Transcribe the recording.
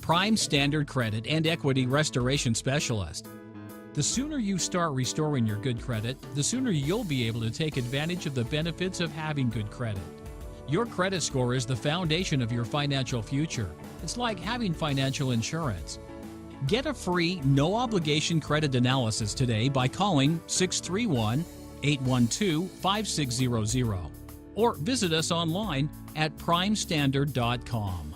Prime Standard Credit and Equity Restoration Specialist. The sooner you start restoring your good credit, the sooner you'll be able to take advantage of the benefits of having good credit. Your credit score is the foundation of your financial future. It's like having financial insurance. Get a free, no-obligation credit analysis today by calling 631-812-5600 or visit us online at primestandard.com.